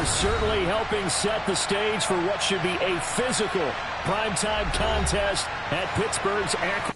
certainly helping set the stage for what should be a physical primetime contest at Pittsburgh's Akron.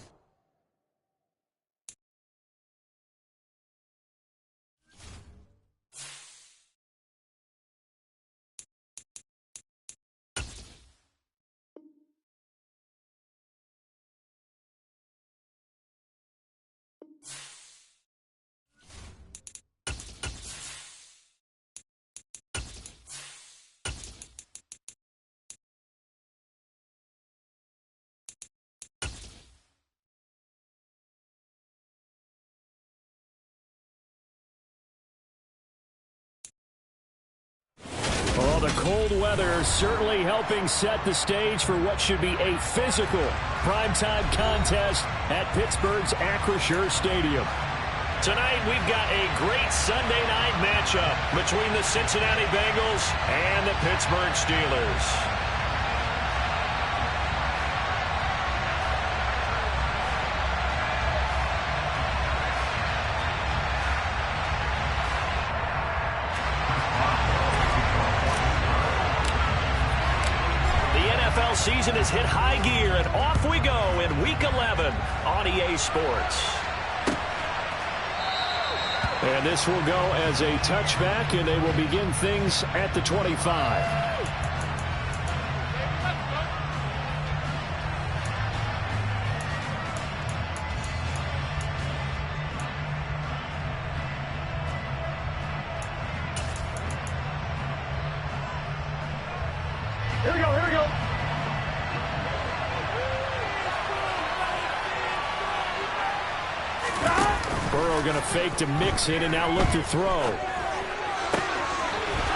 Well, the cold weather certainly helping set the stage for what should be a physical primetime contest at Pittsburgh's Acrisure Stadium. Tonight, we've got a great Sunday night matchup between the Cincinnati Bengals and the Pittsburgh Steelers. NFL season has hit high gear, and off we go in Week 11 on EA Sports. And this will go as a touchback, and they will begin things at the 25. Here we go, here we go. Burrow going to fake to mix it and now look to throw.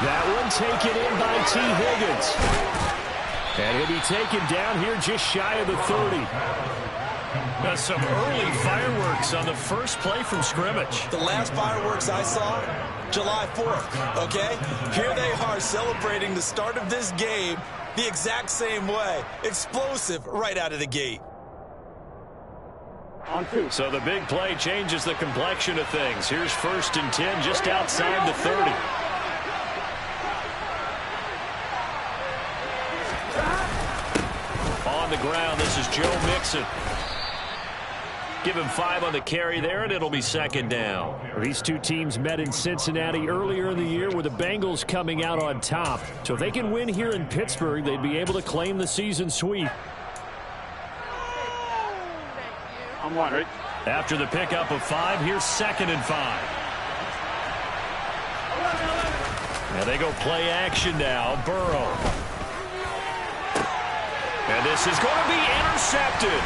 That one taken in by T. Higgins. And he'll be taken down here just shy of the 30. Got some early fireworks on the first play from scrimmage. The last fireworks I saw, July 4th, okay? Here they are celebrating the start of this game the exact same way. Explosive right out of the gate. So the big play changes the complexion of things. Here's 1st and 10 just outside the 30. On the ground, this is Joe Mixon. Give him 5 on the carry there, and it'll be 2nd down. These two teams met in Cincinnati earlier in the year with the Bengals coming out on top. So if they can win here in Pittsburgh, they'd be able to claim the season sweep. I'm wondering. After the pickup of 5, here's 2nd and 5. Now they go play action now. Burrow. And this is going to be intercepted.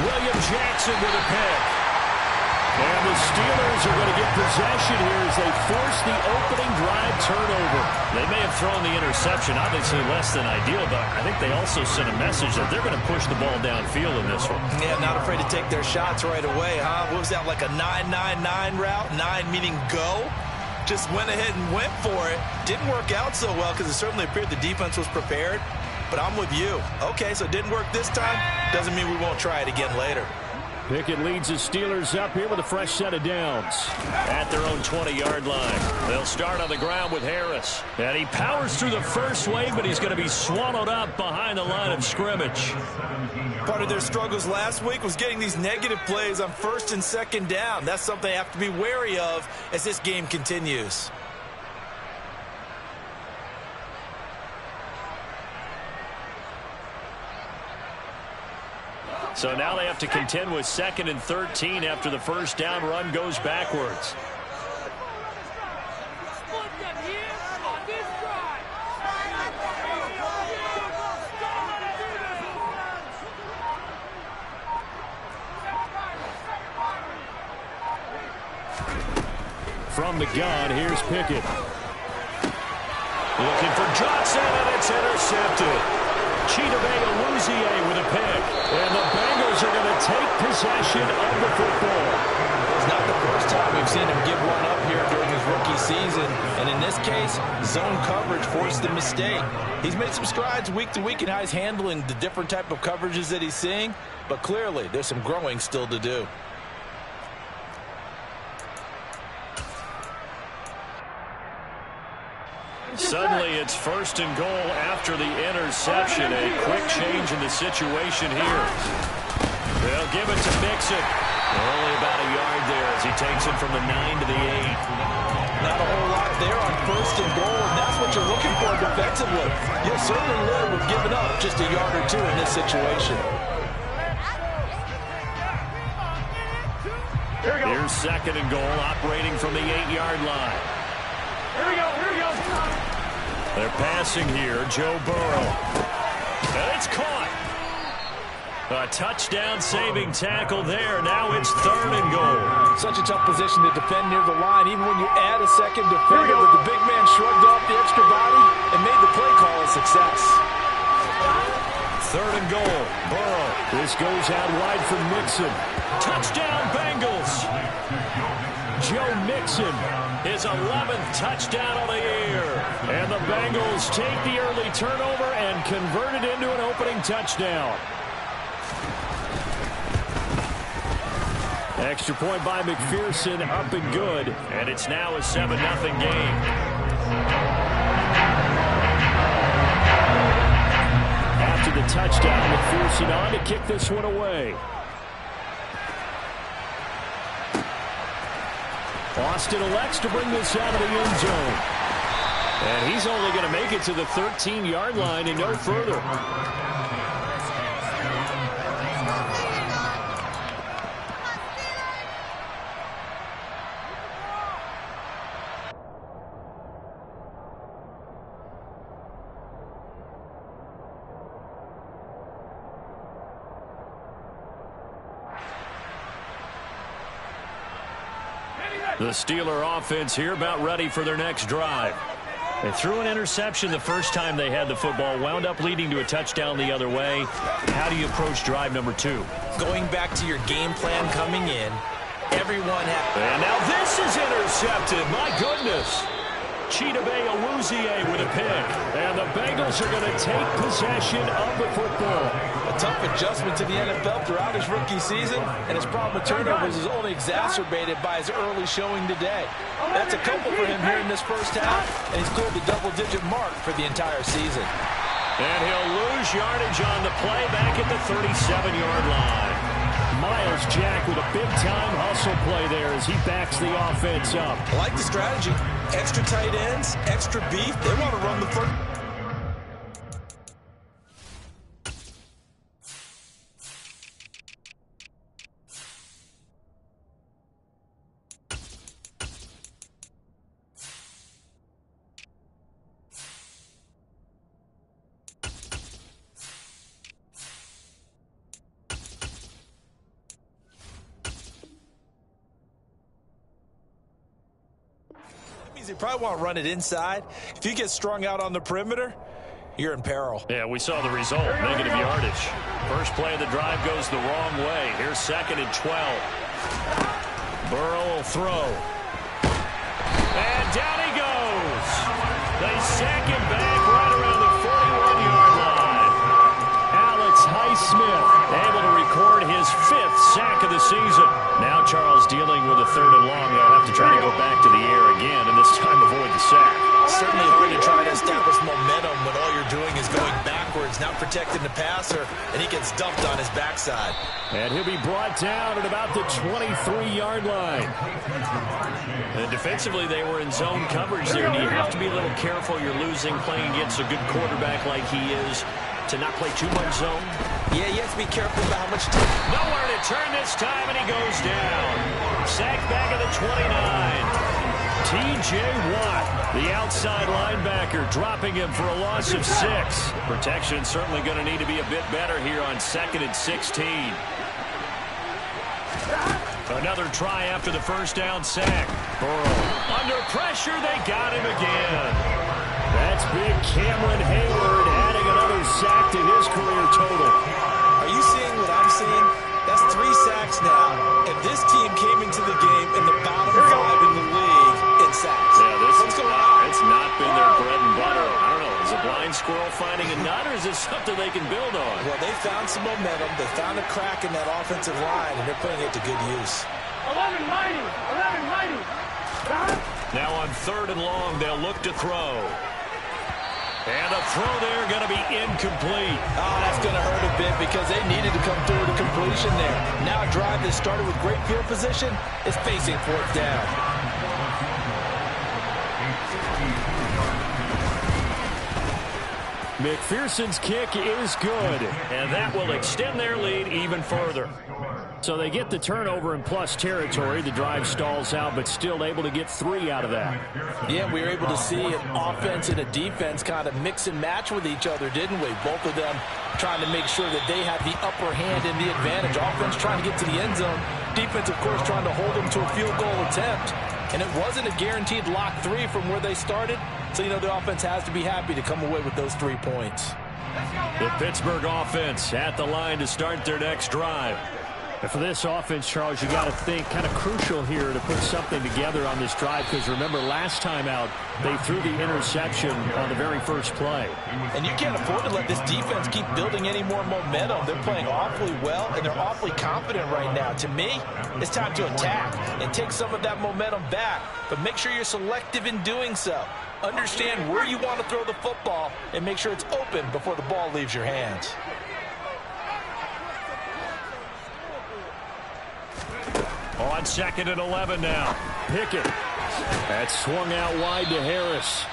William Jackson with a pick. And the Steelers are going to get possession here as they force the opening drive turnover. They may have thrown the interception, obviously less than ideal, but I think they also sent a message that they're going to push the ball downfield in this one. Yeah, not afraid to take their shots right away, huh? What was that, like a 9-9-9 route? 9 meaning go? Just went ahead and went for it. Didn't work out so well because it certainly appeared the defense was prepared. But I'm with you. Okay, so it didn't work this time. Doesn't mean we won't try it again later. Pickett leads the Steelers up here with a fresh set of downs. At their own 20-yard line. They'll start on the ground with Harris. And he powers through the first wave, but he's going to be swallowed up behind the line of scrimmage. Part of their struggles last week was getting these negative plays on 1st and 2nd down. That's something they have to be wary of as this game continues. So now they have to contend with 2nd and 13 after the first down run goes backwards. From the gun, here's Pickett. Looking for Johnson, and it's intercepted. Chidobe with a pick. And the Bengals are going to take possession of the football. It's not the first time we've seen him give one up here during his rookie season. And in this case, zone coverage forced the mistake. He's made some strides week to week in how he's handling the different type of coverages that he's seeing. But clearly, there's some growing still to do. Suddenly it's first and goal after the interception. A quick change in the situation here. They'll give it to Mixon. Only about a yard there as he takes it from the 9 to the 8. Not a whole lot there on first and goal, and that's what you're looking for defensively. You'll certainly live with giving up just a yard or two in this situation. Here's second and goal, operating from the 8-yard line. Here we go. They're passing here, Joe Burrow. And it's caught. A touchdown-saving tackle there. Now it's third and goal. Such a tough position to defend near the line, even when you add a second defender. But the big man shrugged off the extra body and made the play call a success. Third and goal, Burrow. This goes out wide for Mixon. Touchdown, Bengals. Joe Mixon, his 11th touchdown of the year. And the Bengals take the early turnover and convert it into an opening touchdown. Extra point by McPherson, up and good. And it's now a 7-0 game. After the touchdown, McPherson on to kick this one away. Austin elects to bring this out of the end zone. And he's only going to make it to the 13-yard line and no further. The Steeler offense here about ready for their next drive. They threw an interception the first time they had the football, wound up leading to a touchdown the other way. How do you approach drive number 2? Going back to your game plan coming in, everyone has... And now this is intercepted. My goodness. Chidobe Awuzie with a pick. And the Bengals are going to take possession of the football. A tough adjustment to the NFL throughout his rookie season, and his problem with turnovers is only exacerbated by his early showing today. That's a couple for him here in this first half, and he's cleared the double-digit mark for the entire season. And he'll lose yardage on the play back at the 37-yard line. Miles Jack with a big-time hustle play there as he backs the offense up. I like the strategy. Extra tight ends, extra beef. They want to run the first. You probably want to run it inside. If you get strung out on the perimeter, you're in peril. Yeah, we saw the result, negative yardage. First play of the drive goes the wrong way. Here's second and 12. Burrow will throw. And down he goes. They sack him back right around the 41-yard line. Alex Highsmith able to record his 5th sack of the season. Now Charles dealing with a third and long. They'll have to try to go back to the air again, and this time avoid the sack. Certainly hard to try to establish momentum when all you're doing is going backwards, not protecting the passer, and he gets dumped on his backside. And he'll be brought down at about the 23-yard line. And defensively, they were in zone coverage there, and you have to be a little careful. You're losing playing against a good quarterback like he is to not play too much zone. Yeah, you have to be careful about how much time. Nowhere to turn this time, and he goes down. Sacked back at the 29. T.J. Watt, the outside linebacker, dropping him for a loss of 6. Protection certainly going to need to be a bit better here on 2nd and 16. Another try after the first down sack. Burrow under pressure, they got him again. That's big Cameron Hayward adding another sack to his career total. Are you seeing what I'm seeing? That's 3 sacks now. And this team came into the game in the bottom 5 in the league in sacks. Yeah, What's going on? It's not been their bread and butter. I don't know. Is a blind squirrel finding a nut, or is this something they can build on? Well, they found some momentum. They found a crack in that offensive line, and they're putting it to good use. 11 mighty. Now on 3rd and long, they'll look to throw. And the throw there going to be incomplete. Oh, that's going to hurt a bit because they needed to come through with a completion there. Now a drive that started with great field position is facing fourth down. McPherson's kick is good, and that will extend their lead even further. So they get the turnover in plus territory. The drive stalls out, but still able to get 3 out of that. Yeah, we were able to see an offense and a defense kind of mix and match with each other, didn't we? Both of them trying to make sure that they have the upper hand and the advantage. Offense trying to get to the end zone. Defense, of course, trying to hold them to a field goal attempt. And it wasn't a guaranteed lock 3 from where they started. So, you know, the offense has to be happy to come away with those 3 points. The Pittsburgh offense at the line to start their next drive. And for this offense, Charles, you got to think kind of crucial here to put something together on this drive, because remember last time out they threw the interception on the very first play. And you can't afford to let this defense keep building any more momentum. They're playing awfully well, and they're awfully confident right now. To me, it's time to attack and take some of that momentum back, but make sure you're selective in doing so. Understand where you want to throw the football and make sure it's open before the ball leaves your hands. On 2nd and 11 now. Pickett. That's swung out wide to Harris.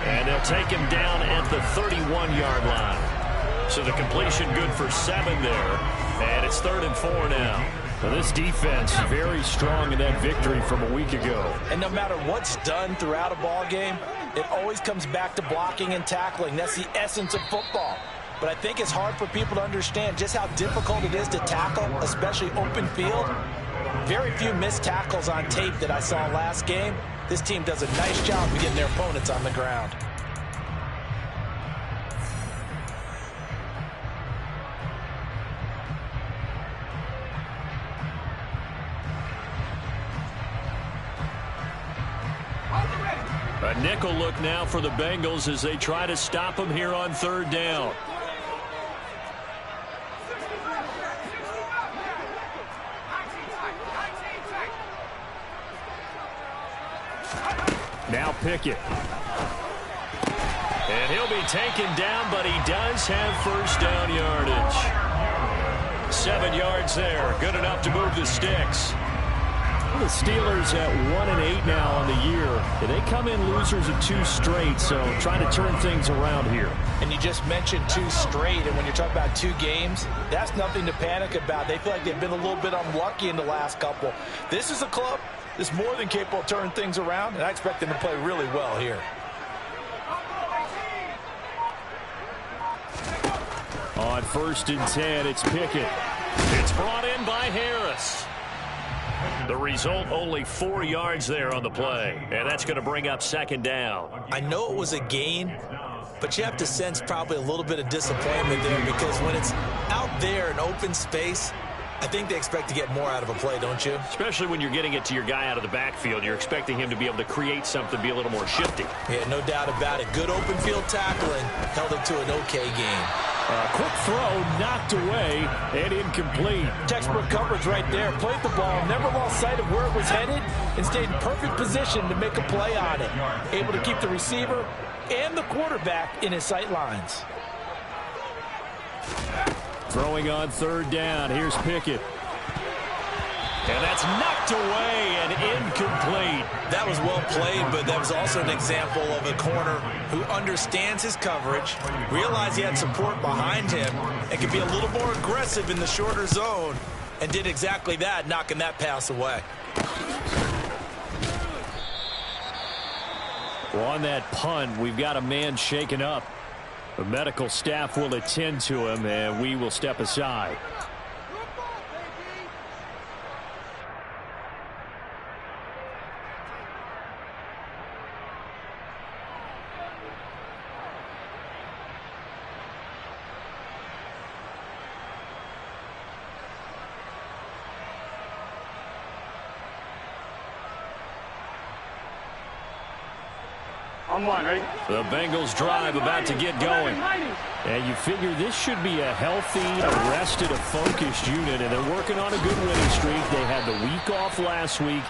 And they'll take him down at the 31-yard line. So the completion good for 7 there. And it's 3rd and 4 now. Well, this defense very strong in that victory from a week ago. And no matter what's done throughout a ball game, it always comes back to blocking and tackling. That's the essence of football. But I think it's hard for people to understand just how difficult it is to tackle, especially open field. Very few missed tackles on tape that I saw last game. This team does a nice job of getting their opponents on the ground. A nickel look now for the Bengals as they try to stop him here on 3rd down. Now Pickett. And he'll be taken down, but he does have first down yardage. 7 yards there. Good enough to move the sticks. The Steelers at 1-8 now on the year. They come in losers of 2 straight, so trying to turn things around here. And you just mentioned 2 straight, and when you're talking about 2 games, that's nothing to panic about. They feel like they've been a little bit unlucky in the last couple. This is a club that's more than capable of turning things around, and I expect them to play really well here. On 1st and 10, it's Pickett. It's brought in by Harris. The result, only 4 yards there on the play, and that's going to bring up 2nd down. I know it was a gain, but you have to sense probably a little bit of disappointment there, because when it's out there in open space, I think they expect to get more out of a play, don't you? Especially when you're getting it to your guy out of the backfield. You're expecting him to be able to create something, be a little more shifty. Yeah, no doubt about it. Good open field tackling held it to an okay game. Quick throw, knocked away, and incomplete. Textbook coverage right there. Played the ball, never lost sight of where it was headed, and stayed in perfect position to make a play on it. Able to keep the receiver and the quarterback in his sight lines. Throwing on 3rd down. Here's Pickett. And that's knocked away and incomplete. That was well played, but that was also an example of a corner who understands his coverage, realized he had support behind him, and can be a little more aggressive in the shorter zone, and did exactly that, knocking that pass away. Well, on that punt, we've got a man shaken up. The medical staff will attend to him, and we will step aside. On 1, ready? The Bengals drive about to get going. And you figure this should be a healthy, a rested, a focused unit, and they're working on a good winning streak. They had the week off last week,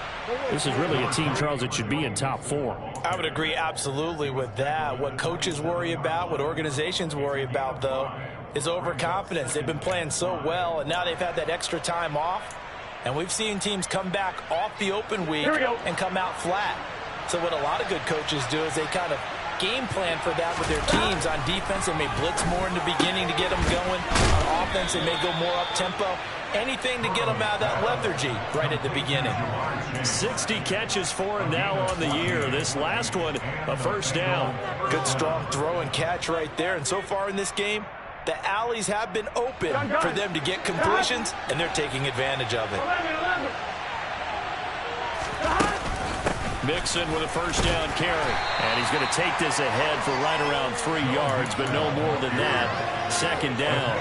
This is really a team, Charles, that should be in top 4. I would agree absolutely with that. What coaches worry about, what organizations worry about, though, is overconfidence. They've been playing so well, and now they've had that extra time off. And we've seen teams come back off the open week and come out flat. So what a lot of good coaches do is they kind of game plan for that with their teams. On defense, they may blitz more in the beginning to get them going. On offense, they may go more up-tempo. Anything to get them out of that lethargy right at the beginning. 60 catches for him now on the year. This last one, a first down. Good strong throw and catch right there. And so far in this game, the alleys have been open for them to get completions, and they're taking advantage of it. Mixon with a first down carry. And he's going to take this ahead for right around 3 yards, but no more than that. Second down.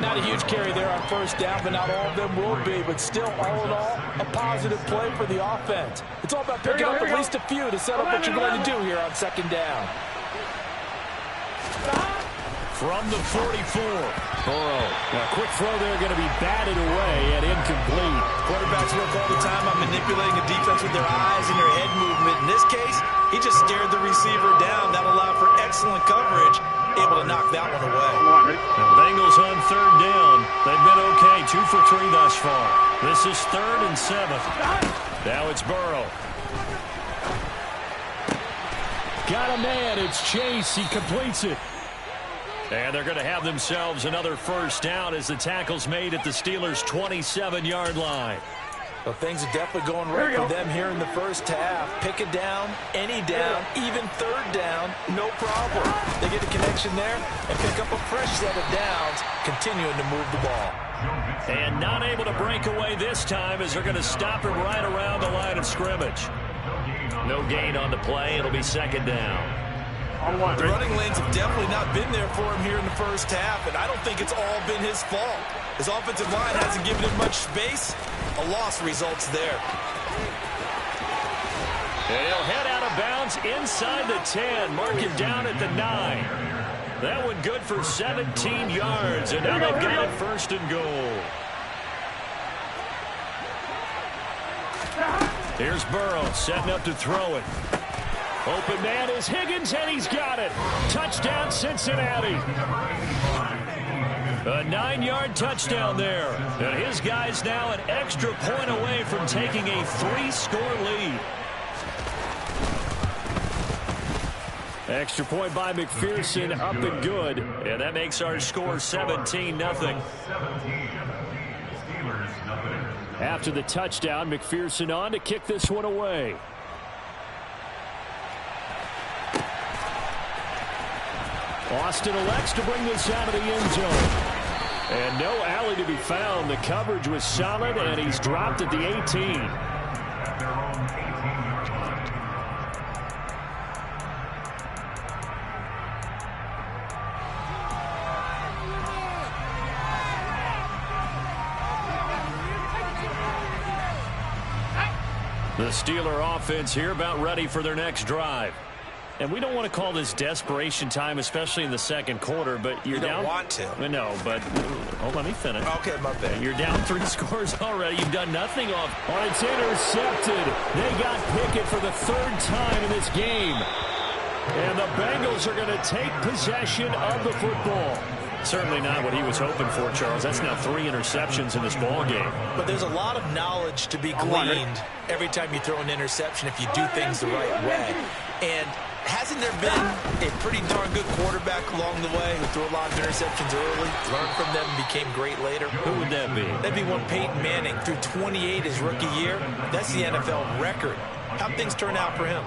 Not a huge carry there on first down, but not all of them will be. But still, all in all, a positive play for the offense. It's all about picking up at least a few to set up what you're going to do here on second down. From the 44, Burrow. A quick throw there, going to be batted away and incomplete. Quarterbacks work all the time on manipulating a defense with their eyes and their head movement. In this case, he just stared the receiver down. That allowed for excellent coverage, able to knock that one away. The Bengals on third down. They've been okay, 2 for 3 thus far. This is 3rd and 7. Now it's Burrow. Got a man, it's Chase. He completes it. And they're going to have themselves another first down as the tackle's made at the Steelers' 27-yard line. Well, things are definitely going right for them here in the first half. Pick it down, any down, even third down, no problem. They get a connection there and pick up a fresh set of downs, continuing to move the ball. And not able to break away this time as they're going to stop him right around the line of scrimmage. No gain on the play. It'll be second down. The running lanes have definitely not been there for him here in the first half, and I don't think it's all been his fault. His offensive line hasn't given him much space. A loss results there. And he'll head out of bounds inside the 10, mark him down at the 9. That one good for 17 yards, and now they've got it first and goal. Here's Burrow setting up to throw it. Open man is Higgins, and he's got it. Touchdown, Cincinnati. A 9-yard touchdown there. And his guy's now an extra point away from taking a 3-score lead. Extra point by McPherson, up and good. And that makes our score 17-0. After the touchdown, McPherson on to kick this one away. Austin elects to bring this out of the end zone. And no alley to be found. The coverage was solid, and he's dropped at the 18. The Steeler offense here about ready for their next drive. And we don't want to call this desperation time, especially in the second quarter, but you're down. You don't want to. No, but let me finish. Okay, my bad. You're down 3 scores already. You've done nothing off. Oh, it's intercepted. They got Pickett for the 3rd time in this game. And the Bengals are going to take possession of the football. Certainly not what he was hoping for, Charles. That's now 3 interceptions in this ball game. But there's a lot of knowledge to be gleaned every time you throw an interception if you do things the right way. And hasn't there been a pretty darn good quarterback along the way who threw a lot of interceptions early, learned from them, and became great later? Who would that be? That'd be one Peyton Manning, threw 28 his rookie year. That's the NFL record. How'd things turn out for him?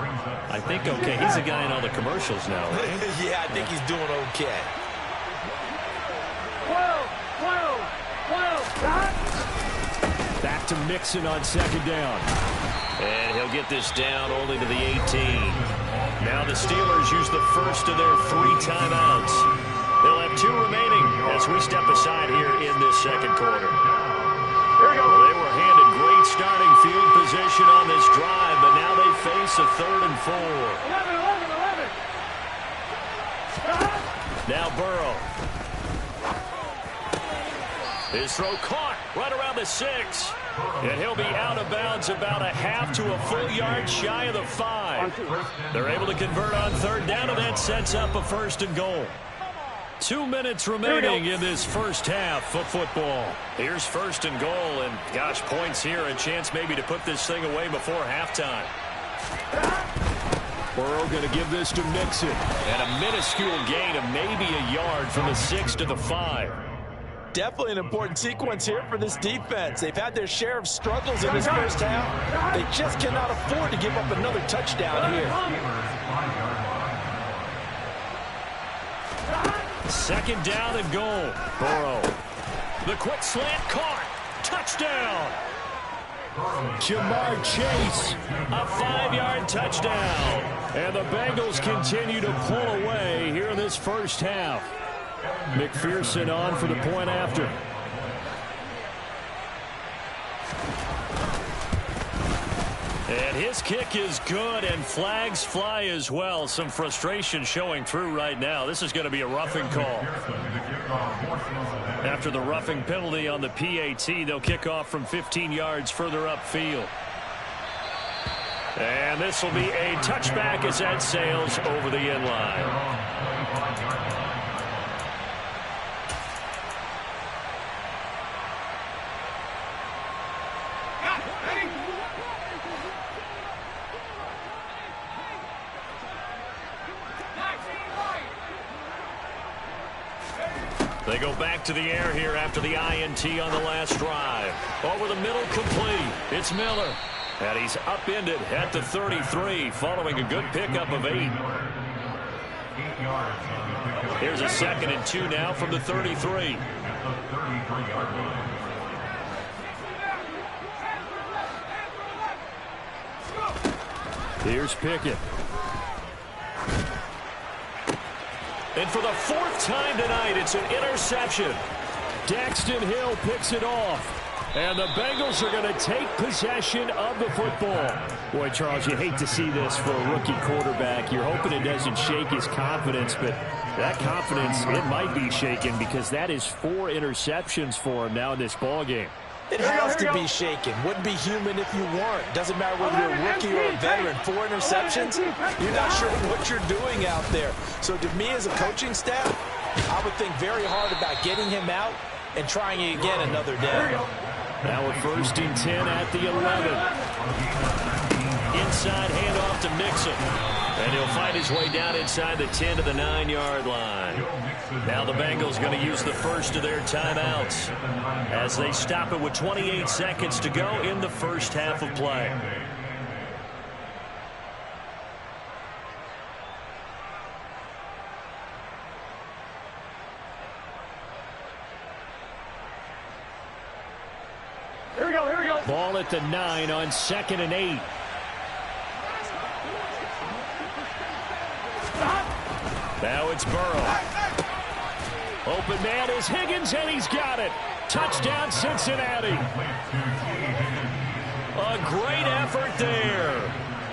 I think okay. He's a guy in all the commercials now, right? Yeah, I think he's doing okay. Back to Mixon on second down. And he'll get this down only to the 18. Now the Steelers use the first of their 3 timeouts. They'll have 2 remaining as we step aside here in this second quarter. Well, they were handed great starting field position on this drive, but now they face a 3rd and 4. Now Burrow. His throw caught. right around the 6. And he'll be out of bounds about a half to a full yard shy of the 5. They're able to convert on third down, and that sets up a 1st and goal. 2 minutes remaining in this first half of football. Here's 1st and goal, and gosh, points here, a chance maybe to put this thing away before halftime. Burrow going to give this to Mixon. And a minuscule gain of maybe a yard from the 6 to the 5. Definitely an important sequence here for this defense. They've had their share of struggles in this first half. They just cannot afford to give up another touchdown here. 2nd down and goal. Burrow. The quick slant caught. Touchdown. Jamar Chase. A 5-yard touchdown. And the Bengals continue to pull away here in this first half. McPherson on for the point after. And his kick is good, and flags fly as well. Some frustration showing through right now. This is going to be a roughing call. After the roughing penalty on the PAT, they'll kick off from 15 yards further upfield. And this will be a touchback as that sails over the end line. They go back to the air here after the INT on the last drive. Over the middle, complete. It's Miller. And he's upended at the 33 following a good pickup of 8. Here's a 2nd and 2 now from the 33. Here's Pickett. And for the 4th time tonight, it's an interception. Daxton Hill picks it off. And the Bengals are going to take possession of the football. Boy, Charles, you hate to see this for a rookie quarterback. You're hoping it doesn't shake his confidence, but that confidence, it might be shaken because that is 4 interceptions for him now in this ballgame. It has to be shaken. Wouldn't be human if you weren't. Doesn't matter whether you're a rookie or a veteran. 4 interceptions, you're not sure what you're doing out there. So to me as a coaching staff, I would think very hard about getting him out and trying it again another day. Now a 1st and 10 at the 11. Inside handoff to Mixon. And he'll fight his way down inside the 10 to the 9-yard line. Now the Bengals going to use the first of their timeouts as they stop it with 28 seconds to go in the first half of play. Here we go. Ball at the 9 on 2nd and 8. Now it's Burrow. Open man is Higgins, and he's got it. Touchdown, Cincinnati. A great effort there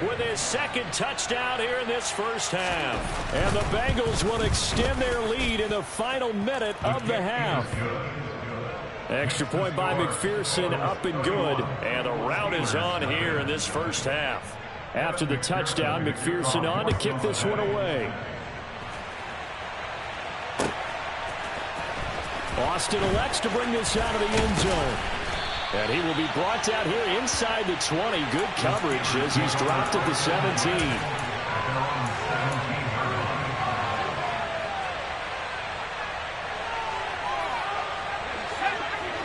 with his 2nd touchdown here in this first half. And the Bengals will extend their lead in the final minute of the half. Extra point by McPherson, up and good. And the route is on here in this first half. After the touchdown, McPherson on to kick this one away. Austin elects to bring this out of the end zone. And he will be brought down here inside the 20. Good coverage as he's dropped at the 17.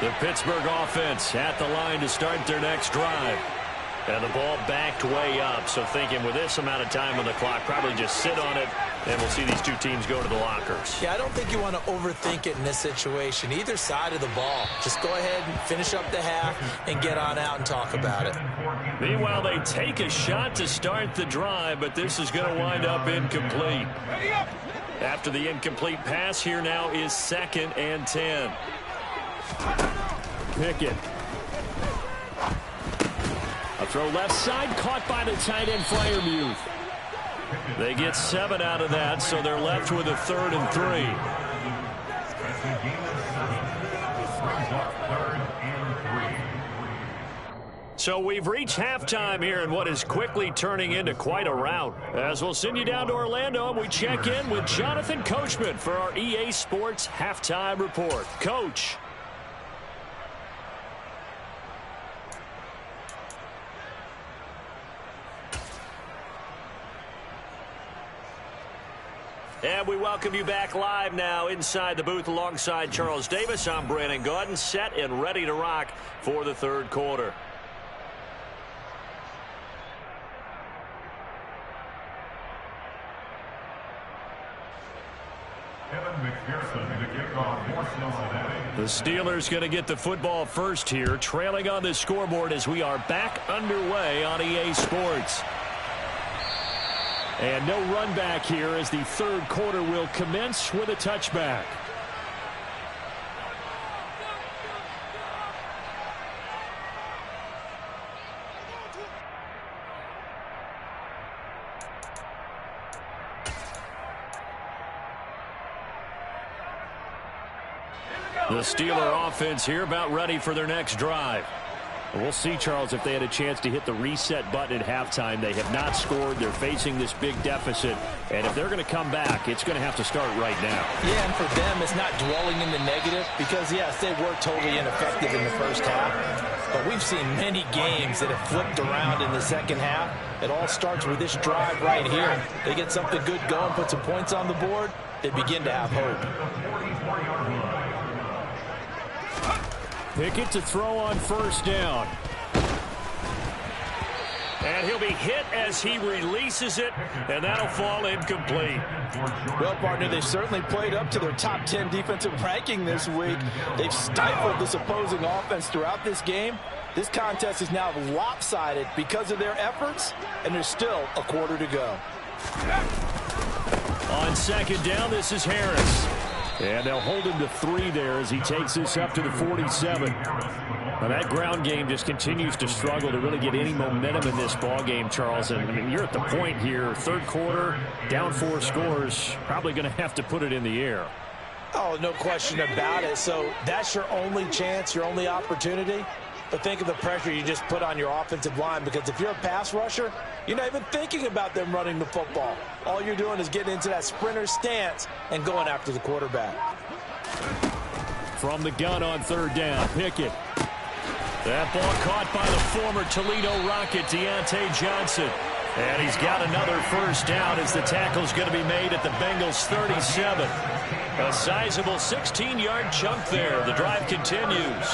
The Pittsburgh offense at the line to start their next drive. And the ball backed way up. So thinking with this amount of time on the clock, probably just sit on it, and we'll see these two teams go to the lockers. Yeah, I don't think you want to overthink it in this situation. Either side of the ball. Just go ahead and finish up the half and get on out and talk about it. Meanwhile, they take a shot to start the drive, but this is going to wind up incomplete. After the incomplete pass, here now is 2nd and 10. Pickett. A throw left side, caught by the tight end Freiermuth. They get 7 out of that, so they're left with a 3rd and 3. So we've reached halftime here in what is quickly turning into quite a rout. As we'll send you down to Orlando, and we check in with Jonathan Coachman for our EA Sports Halftime Report. Coach. And we welcome you back live now inside the booth alongside Charles Davis. I'm Brandon Gaudin, set and ready to rock for the third quarter. The Steelers going to get the football first here, trailing on the scoreboard as we are back underway on EA Sports. And no run back here as the third quarter will commence with a touchback. The Steeler offense here about ready for their next drive. We'll see, Charles, if they had a chance to hit the reset button at halftime. They have not scored. They're facing this big deficit. And if they're going to come back, it's going to have to start right now. Yeah, and for them, it's not dwelling in the negative because, yes, they were totally ineffective in the first half. But we've seen many games that have flipped around in the second half. It all starts with this drive right here. They get something good going, put some points on the board, they begin to have hope. Pickett to throw on first down. And he'll be hit as he releases it, and that'll fall incomplete. Well, partner, they certainly played up to their top 10 defensive ranking this week. They've stifled this opposing offense throughout this game. This contest is now lopsided because of their efforts, and there's still a quarter to go. On second down, this is Harris. And they'll hold him to 3 there as he takes this up to the 47. Now that ground game just continues to struggle to really get any momentum in this ball game, Charles. And I mean, you're at the point here, third quarter, down 4 scores, probably going to have to put it in the air. Oh, no question about it. So that's your only chance, your only opportunity. But think of the pressure you just put on your offensive line, because if you're a pass rusher, you're not even thinking about them running the football. All you're doing is getting into that sprinter stance and going after the quarterback. From the gun on third down, Pickett. That ball caught by the former Toledo Rocket, Deontay Johnson. And he's got another first down as the tackle's going to be made at the Bengals' 37. A sizable 16-yard chunk there. The drive continues.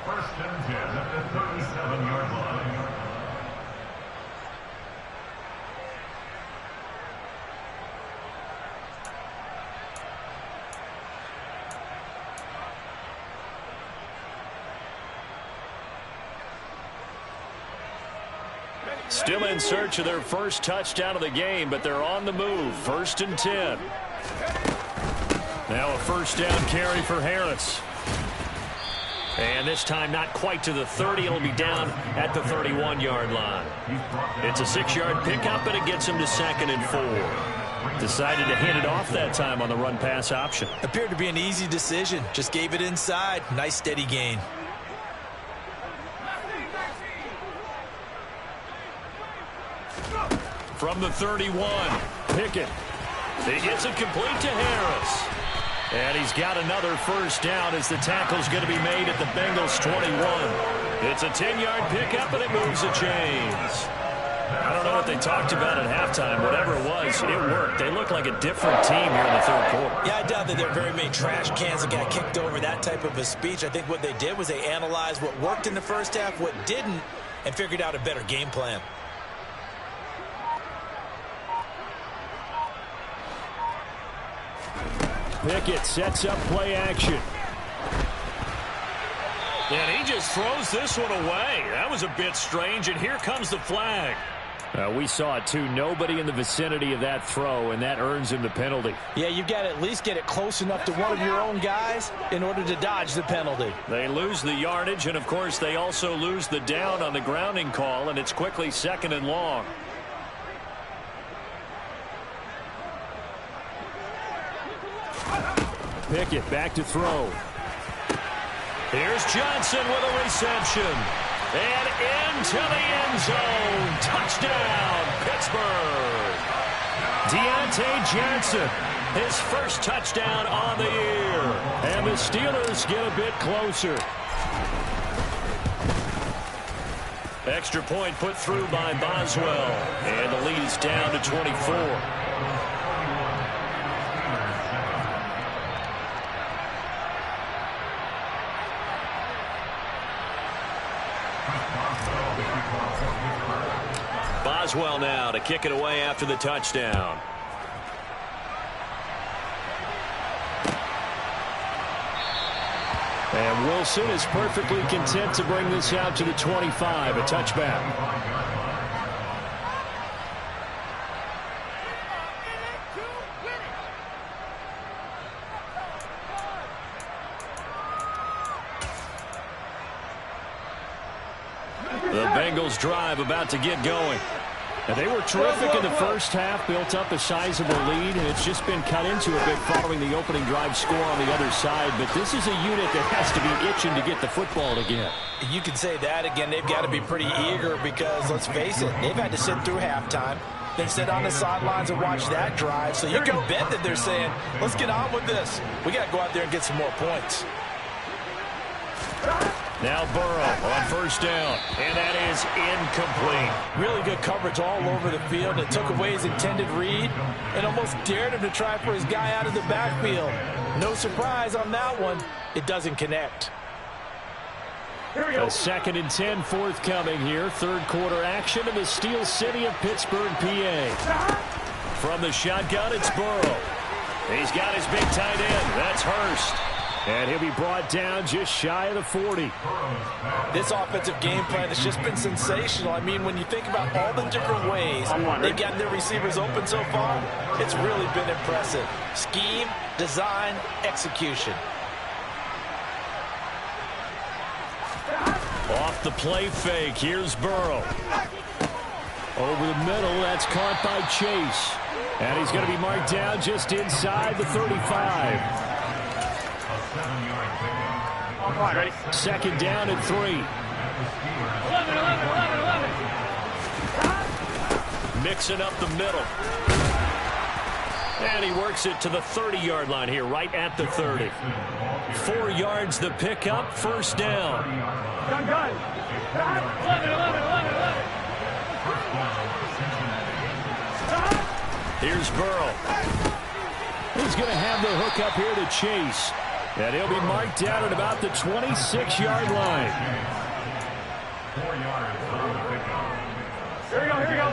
First and 10 at the 37-yard line. Still in search of their first touchdown of the game, but they're on the move. First and 10. Now a first down carry for Harris. And this time not quite to the 30. It'll be down at the 31-yard line. It's a 6-yard pickup, and it gets him to 2nd and 4. Decided to hand it off that time on the run-pass option. Appeared to be an easy decision. Just gave it inside. Nice steady gain. From the 31, Pickett. He gets it complete to Harris. And he's got another first down as the tackle's going to be made at the Bengals' 21. It's a 10-yard pickup, and it moves the chains. I don't know what they talked about at halftime. Whatever it was, it worked. They look like a different team here in the third quarter. Yeah, I doubt that there are very many trash cans that got kicked over, that type of a speech. I think what they did was they analyzed what worked in the first half, what didn't, and figured out a better game plan. Pickett sets up play action. And he just throws this one away. That was a bit strange, and here comes the flag. We saw it, too. Nobody in the vicinity of that throw, and that earns him the penalty. Yeah, you've got to at least get it close enough to one of your own guys in order to dodge the penalty. They lose the yardage, and, of course, they also lose the down on the grounding call, and it's quickly 2nd and long. Pickett back to throw. Here's Johnson with a reception. And into the end zone. Touchdown, Pittsburgh. Deontay Johnson, his first touchdown on the year. And the Steelers get a bit closer. Extra point put through by Boswell. And the lead is down to 24. Boswell now to kick it away after the touchdown. And Wilson is perfectly content to bring this out to the 25, a touchback. The Bengals drive about to get going. And they were terrific in the first half, built up a sizable lead, and it's just been cut into a bit following the opening drive score on the other side. But this is a unit that has to be itching to get the football again. You can say that again. They've got to be pretty eager because, let's face it, they've had to sit through halftime, then sit on the sidelines and watch that drive. So you can bet that they're saying, let's get on with this. We got to go out there and get some more points. Now Burrow on first down, and that is incomplete. Really good coverage all over the field. It took away his intended read and almost dared him to try for his guy out of the backfield. No surprise on that one. It doesn't connect. A 2nd and 10 forthcoming here. Third quarter action in the Steel City of Pittsburgh, PA. From the shotgun, it's Burrow. He's got his big tight end. That's Hurst. And he'll be brought down just shy of the 40. This offensive game plan has just been sensational. I mean, when you think about all the different ways they've gotten their receivers open so far, it's really been impressive. Scheme, design, execution. Off the play fake, here's Burrow. Over the middle, that's caught by Chase. And he's going to be marked down just inside the 35. 2nd down at 3. 11. Mixing up the middle. And he works it to the 30-yard line here, right at the 30. 4 yards the pickup, first down. Gun. 11. Here's Burrow. He's going to have the hook up here to Chase. And he'll be marked down at about the 26-yard line. 4 yards on the pickup. Here we go.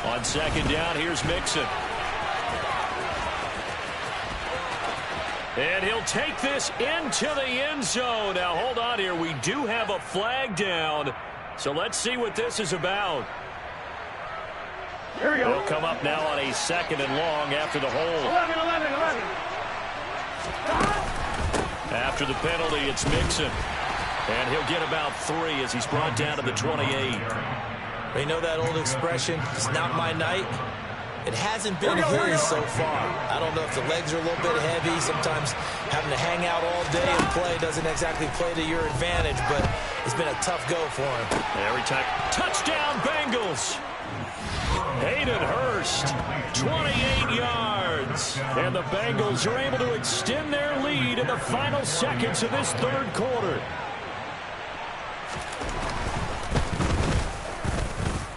On 2nd down, here's Mixon. And he'll take this into the end zone. Now, hold on here. We do have a flag down. So let's see what this is about. Here we go. They'll come up now on a 2nd and long after the hold. 11. After the penalty, it's Mixon. And he'll get about 3 as he's brought down to the 28. You know that old expression, it's not my night? It hasn't been his so far. I don't know if the legs are a little bit heavy. Sometimes having to hang out all day and play doesn't exactly play to your advantage, but it's been a tough go for him. Every time. Touchdown, Bengals! Hayden Hurst, 28 yards. And the Bengals are able to extend their lead in the final seconds of this third quarter.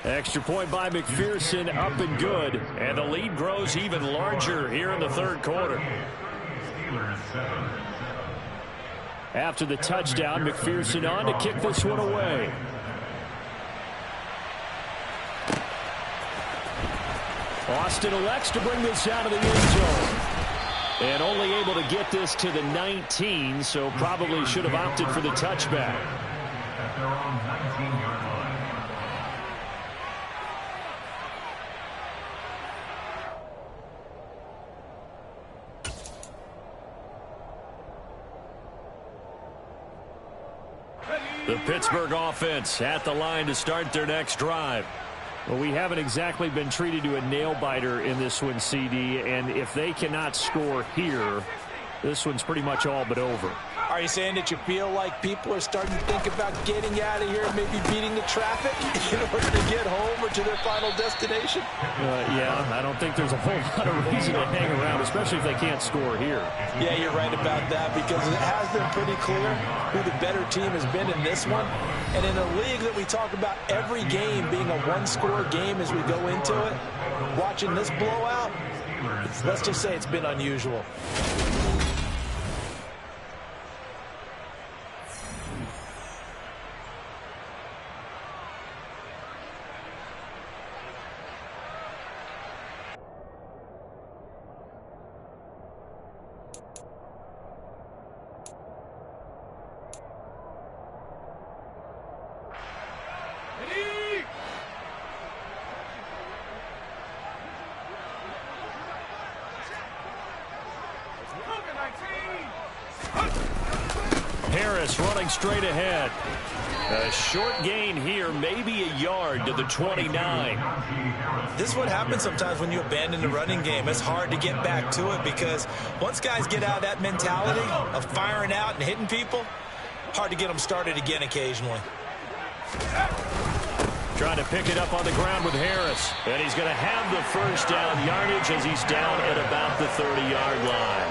Extra point by McPherson, up and good. And the lead grows even larger here in the third quarter. After the touchdown, McPherson on to kick this one away. Austin elects to bring this out of the end zone. And only able to get this to the 19, so probably should have opted for the touchback. At their own 19-yard line. The Pittsburgh offense at the line to start their next drive. Well, we haven't exactly been treated to a nail-biter in this one, CD, and if they cannot score here, this one's pretty much all but over. Are you saying that you feel like people are starting to think about getting out of here and maybe beating the traffic in order to get home or to their final destination? Yeah, I don't think there's a whole lot of reason to hang around, especially if they can't score here. Yeah, you're right about that, because it has been pretty clear who the better team has been in this one. And in a league that we talk about every game being a one-score game as we go into it, watching this blowout, let's just say it's been unusual. Harris running straight ahead. A short gain here, maybe a yard to the 29. This is what happens sometimes when you abandon the running game. It's hard to get back to it, because once guys get out of that mentality of firing out and hitting people, hard to get them started again occasionally. Trying to pick it up on the ground with Harris. And he's going to have the first down yardage as he's down at about the 30-yard line.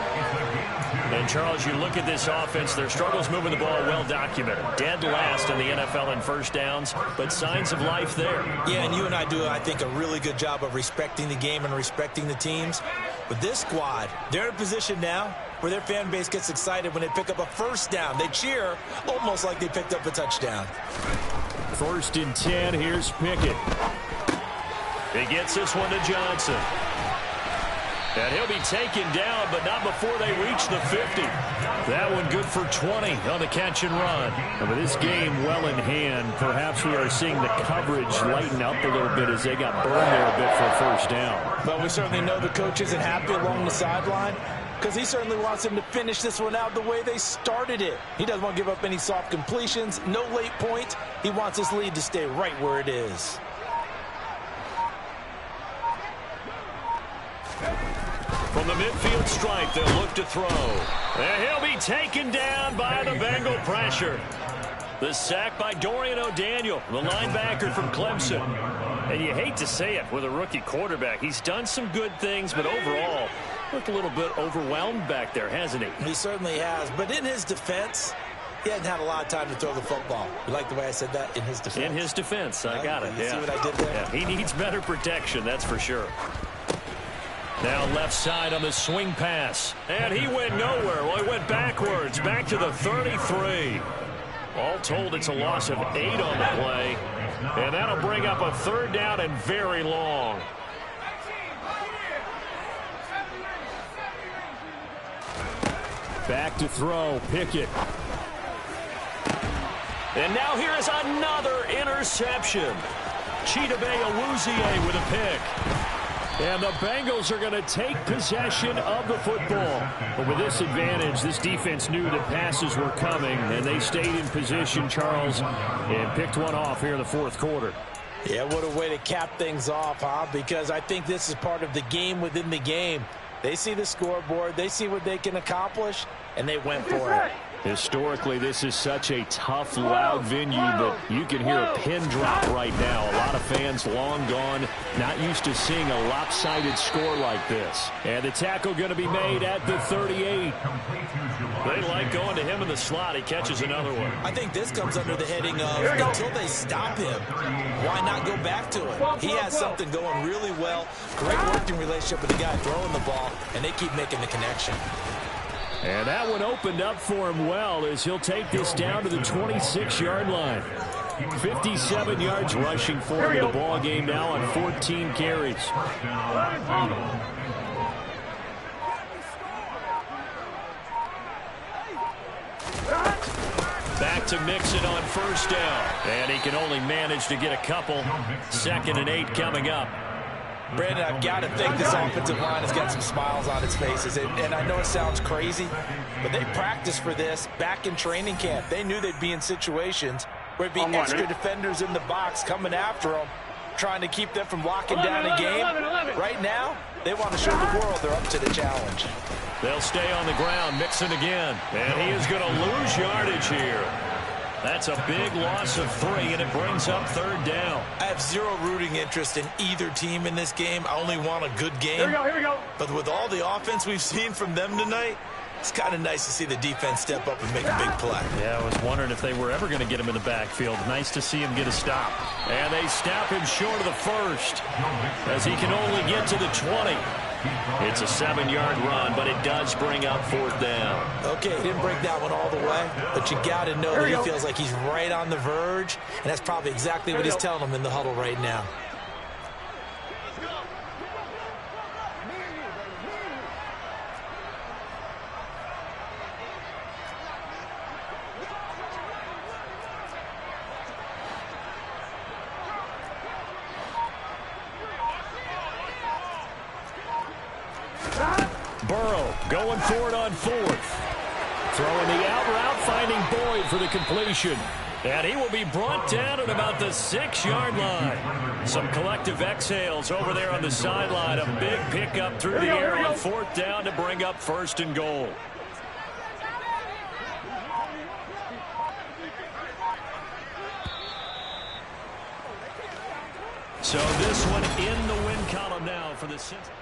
And, Charles, you look at this offense, their struggles moving the ball well documented. Dead last in the NFL in first downs, but signs of life there. Yeah, and you and I do, I think, a really good job of respecting the game and respecting the teams. But this squad, they're in a position now where their fan base gets excited when they pick up a first down. They cheer almost like they picked up a touchdown. 1st and 10, here's Pickett. He gets this one to Johnson. And he'll be taken down, but not before they reach the 50. That one good for 20 on the catch and run. And with this game well in hand, perhaps we are seeing the coverage lighten up a little bit as they got burned there a bit for a first down. But we certainly know the coach isn't happy along the sideline, because he certainly wants them to finish this one out the way they started it. He doesn't want to give up any soft completions, no late points. He wants his lead to stay right where it is. From the midfield stripe, they'll look to throw. And he'll be taken down by the Bengal pressure. The sack by Dorian O'Daniel, the linebacker from Clemson. And you hate to say it with a rookie quarterback. He's done some good things, but overall, looked a little bit overwhelmed back there, hasn't he? He certainly has. But in his defense, he hasn't had a lot of time to throw the football. You like the way I said that? In his defense. In his defense. I got it. You see what I did there? Yeah, he needs better protection, that's for sure. Now left side on the swing pass. And he went nowhere. Well, he went backwards, back to the 33. All told, it's a loss of 8 on the play. And that'll bring up a 3rd down and very long. Back to throw, Pickett. And now here is another interception. Chidobe Awuzie with a pick. And the Bengals are going to take possession of the football. But with this advantage, this defense knew that passes were coming, and they stayed in position, Charles, and picked one off here in the 4th quarter. Yeah, what a way to cap things off, huh? Because I think this is part of the game within the game. They see the scoreboard, they see what they can accomplish, and they went for it. Historically, this is such a tough, loud venue, but you can hear a pin drop right now. A lot of fans long gone, not used to seeing a lopsided score like this. And the tackle going to be made at the 38. They like going to him in the slot. He catches another one. I think this comes under the heading of until they stop him, why not go back to it? He has something going really well, great working relationship with the guy throwing the ball, and they keep making the connection. And that one opened up for him well as he'll take this down to the 26-yard line. 57 yards rushing for him in the ball game now on 14 carries. Back to Mixon on 1st down. And he can only manage to get a couple. 2nd and 8 coming up. Brandon, I've got to think this offensive line has got some smiles on its faces. And I know it sounds crazy, but they practiced for this back in training camp. They knew they'd be in situations where it'd be extra defenders in the box coming after them, trying to keep them from locking down a game. Right now, they want to show the world they're up to the challenge. They'll stay on the ground, Mixon again. And he is going to lose yardage here. That's a big loss of 3, and it brings up 3rd down. I have zero rooting interest in either team in this game. I only want a good game. Here we go. But with all the offense we've seen from them tonight, it's kind of nice to see the defense step up and make a big play. Yeah, I was wondering if they were ever going to get him in the backfield. Nice to see him get a stop. And they stop him short of the 1st, as he can only get to the 20. It's a 7-yard run, but it does bring up 4th down. Okay, he didn't break that one all the way, but you got to know that he feels like he's right on the verge, and that's probably exactly what he's telling them in the huddle right now. Burrow going for it on 4th. Throwing the out route, finding Boyd for the completion. And he will be brought down at about the 6-yard line. Some collective exhales over there on the sideline. A big pickup through the air on 4th down to bring up 1st and goal. So this one in the win column now for the Cincinnati.